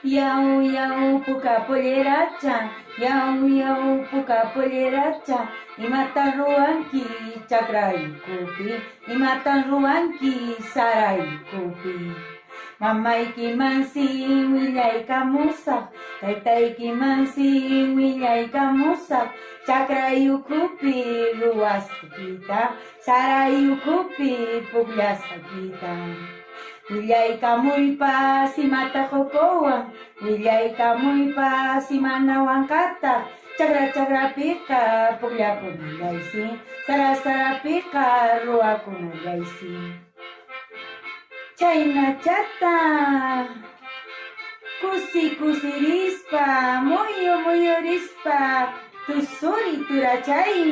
Yau yau puka polleracha, yau puka polleracha, imatan ruanki chakray kupi, imatan ruanki saray kupi. Mamayki mansin willaykamusaq, taytayki mansin willaykamusaq, chakrayukupi ruwasqakita, sarayukupi pukllasqakita. Willaykamuypas imata hukuwan, willaykamuypas imana wankata, chakra chakrapika pukllakunallaysi, sara sarapika ruwakunallaysi. Chaynachata kusi kusirispa, muyu muyurispa, tusuri turachay.